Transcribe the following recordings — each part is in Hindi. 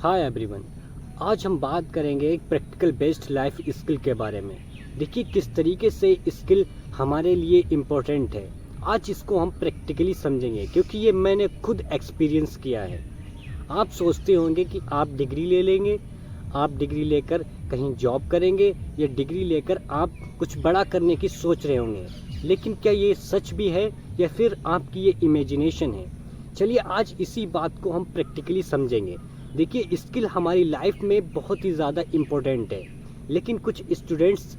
Hi everyone. आज हम बात करेंगे एक प्रैक्टिकल बेस्ड लाइफ स्किल के बारे में। देखिए किस तरीके से स्किल हमारे लिए इम्पोर्टेंट है। आज इसको हम प्रैक्टिकली समझेंगे क्योंकि ये मैंने खुद एक्सपीरियंस किया है। आप सोचते होंगे कि आप डिग्री ले लेंगे, आप डिग्री लेकर कहीं जॉब करेंगे या डिग्री लेकर आप कुछ बड़ा करने की सोच रहे होंगे, लेकिन क्या ये सच भी है या फिर आपकी ये इमेजिनेशन है? चलिए आज इसी बात को हम प्रैक्टिकली समझेंगे। देखिए स्किल हमारी लाइफ में बहुत ही ज़्यादा इम्पोर्टेंट है, लेकिन कुछ स्टूडेंट्स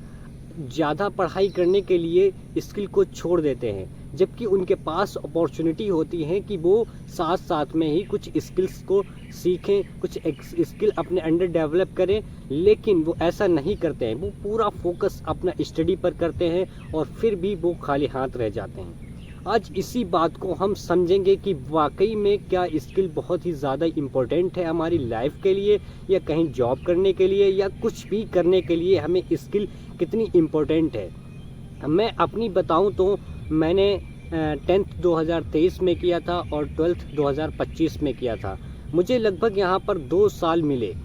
ज़्यादा पढ़ाई करने के लिए स्किल को छोड़ देते हैं, जबकि उनके पास अपॉर्चुनिटी होती है कि वो साथ साथ में ही कुछ स्किल्स को सीखें, कुछ स्किल अपने अंडर डेवलप करें, लेकिन वो ऐसा नहीं करते हैं। वो पूरा फोकस अपना स्टडी पर करते हैं और फिर भी वो खाली हाथ रह जाते हैं। आज इसी बात को हम समझेंगे कि वाकई में क्या स्किल बहुत ही ज़्यादा इम्पोर्टेंट है हमारी लाइफ के लिए, या कहीं जॉब करने के लिए या कुछ भी करने के लिए हमें स्किल कितनी इम्पोर्टेंट है। मैं अपनी बताऊं तो मैंने 10th 2023 में किया था और 12th 2025 में किया था। मुझे लगभग यहाँ पर 2 साल मिले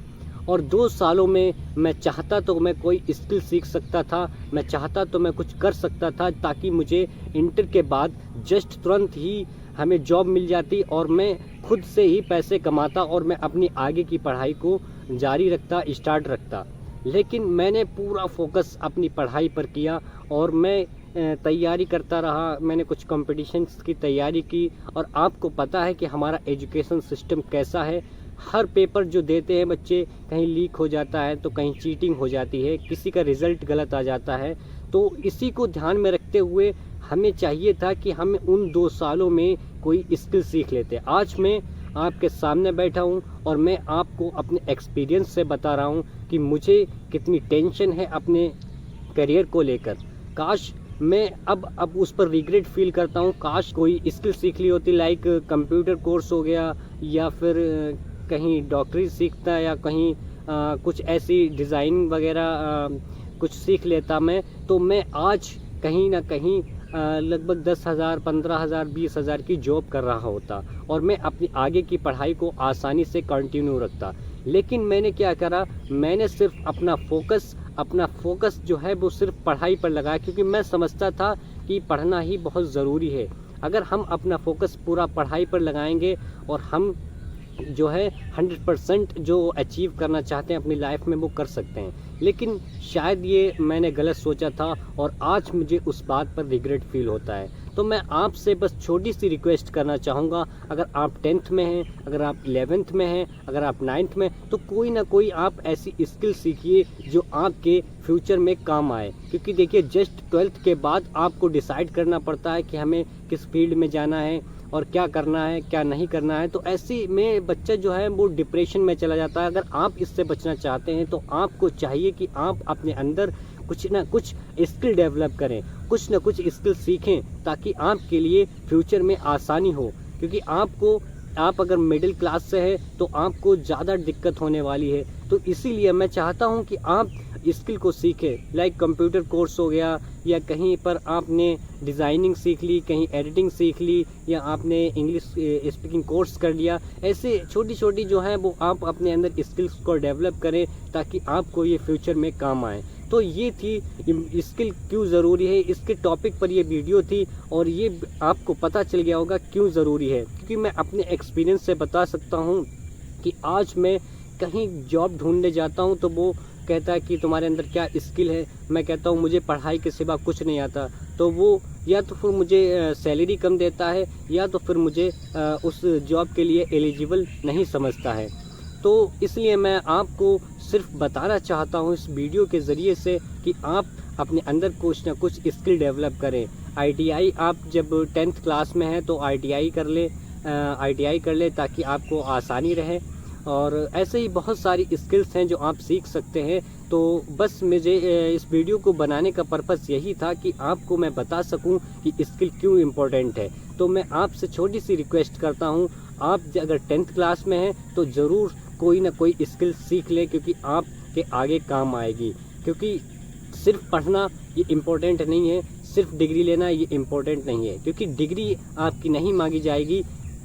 और 2 सालों में मैं चाहता तो मैं कोई स्किल सीख सकता था, मैं चाहता तो मैं कुछ कर सकता था ताकि मुझे इंटर के बाद जस्ट तुरंत ही हमें जॉब मिल जाती और मैं खुद से ही पैसे कमाता और मैं अपनी आगे की पढ़ाई को जारी रखता, स्टार्ट रखता। लेकिन मैंने पूरा फोकस अपनी पढ़ाई पर किया और मैं तैयारी करता रहा। मैंने कुछ कॉम्पिटिशन्स की तैयारी की और आपको पता है कि हमारा एजुकेशन सिस्टम कैसा है। हर पेपर जो देते हैं बच्चे, कहीं लीक हो जाता है तो कहीं चीटिंग हो जाती है, किसी का रिज़ल्ट गलत आ जाता है। तो इसी को ध्यान में रखते हुए हमें चाहिए था कि हम उन 2 सालों में कोई स्किल सीख लेते। आज मैं आपके सामने बैठा हूँ और मैं आपको अपने एक्सपीरियंस से बता रहा हूँ कि मुझे कितनी टेंशन है अपने करियर को लेकर। काश मैं अब उस पर रिग्रेट फील करता हूँ, काश कोई स्किल सीख ली होती, लाइक कंप्यूटर कोर्स हो गया या फिर कहीं डॉक्टरी सीखता या कहीं कुछ ऐसी डिज़ाइन वगैरह कुछ सीख लेता मैं, तो मैं आज कहीं ना कहीं लगभग 10,000, 15,000, 20,000 की जॉब कर रहा होता और मैं अपनी आगे की पढ़ाई को आसानी से कंटिन्यू रखता। लेकिन मैंने क्या करा, मैंने सिर्फ अपना फोकस जो है वो सिर्फ पढ़ाई पर लगाया, क्योंकि मैं समझता था कि पढ़ना ही बहुत ज़रूरी है। अगर हम अपना फोकस पूरा पढ़ाई पर लगाएंगे और हम जो है 100% जो अचीव करना चाहते हैं अपनी लाइफ में वो कर सकते हैं। लेकिन शायद ये मैंने गलत सोचा था और आज मुझे उस बात पर रिग्रेट फील होता है। तो मैं आपसे बस छोटी सी रिक्वेस्ट करना चाहूँगा, अगर आप 10th में हैं, अगर आप 11th में हैं, अगर आप 9th में, तो कोई ना कोई आप ऐसी स्किल सीखिए जो आपके फ्यूचर में काम आए। क्योंकि देखिए जस्ट 12th के बाद आपको डिसाइड करना पड़ता है कि हमें किस फील्ड में जाना है और क्या करना है क्या नहीं करना है। तो ऐसे में बच्चा जो है वो डिप्रेशन में चला जाता है। अगर आप इससे बचना चाहते हैं तो आपको चाहिए कि आप अपने अंदर कुछ ना कुछ स्किल डेवलप करें, कुछ ना कुछ स्किल सीखें, ताकि आपके लिए फ्यूचर में आसानी हो। क्योंकि आप अगर मिडिल क्लास से है तो आपको ज़्यादा दिक्कत होने वाली है। तो इसीलिए मैं चाहता हूं कि आप स्किल को सीखें, लाइक कंप्यूटर कोर्स हो गया या कहीं पर आपने डिज़ाइनिंग सीख ली, कहीं एडिटिंग सीख ली या आपने इंग्लिश स्पीकिंग कोर्स कर लिया। ऐसे छोटी छोटी जो है वो आप अपने अंदर स्किल्स को डेवलप करें ताकि आपको ये फ्यूचर में काम आए। तो ये थी स्किल क्यों ज़रूरी है, इसके टॉपिक पर ये वीडियो थी और ये आपको पता चल गया होगा क्यों ज़रूरी है। क्योंकि मैं अपने एक्सपीरियंस से बता सकता हूँ कि आज मैं कहीं जॉब ढूंढने जाता हूँ तो वो कहता है कि तुम्हारे अंदर क्या स्किल है। मैं कहता हूँ मुझे पढ़ाई के सिवा कुछ नहीं आता। तो वो या तो फिर मुझे सैलरी कम देता है या तो फिर मुझे उस जॉब के लिए एलिजिबल नहीं समझता है। तो इसलिए मैं आपको सिर्फ बताना चाहता हूँ इस वीडियो के ज़रिए से कि आप अपने अंदर कुछ ना कुछ स्किल डेवलप करें। ITI आप जब 10th क्लास में हैं तो ITI कर ले ताकि आपको आसानी रहे। और ऐसे ही बहुत सारी स्किल्स हैं जो आप सीख सकते हैं। तो बस मुझे इस वीडियो को बनाने का पर्पस यही था कि आपको मैं बता सकूं कि स्किल क्यों इम्पोर्टेंट है। तो मैं आपसे छोटी सी रिक्वेस्ट करता हूं, आप अगर 10th क्लास में हैं तो ज़रूर कोई ना कोई स्किल सीख लें, क्योंकि आपके आगे काम आएगी। क्योंकि सिर्फ पढ़ना ये इम्पोर्टेंट नहीं है, सिर्फ डिग्री लेना ये इम्पोर्टेंट नहीं है। क्योंकि डिग्री आपकी नहीं मांगी जाएगी,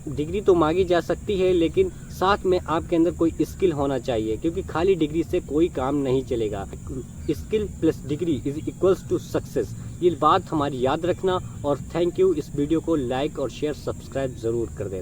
डिग्री तो मांगी जा सकती है, लेकिन साथ में आपके अंदर कोई स्किल होना चाहिए, क्योंकि खाली डिग्री से कोई काम नहीं चलेगा। Skill plus degree is equals to success, ये बात हमारी याद रखना। और थैंक यू। इस वीडियो को लाइक और शेयर सब्सक्राइब ज़रूर कर देना।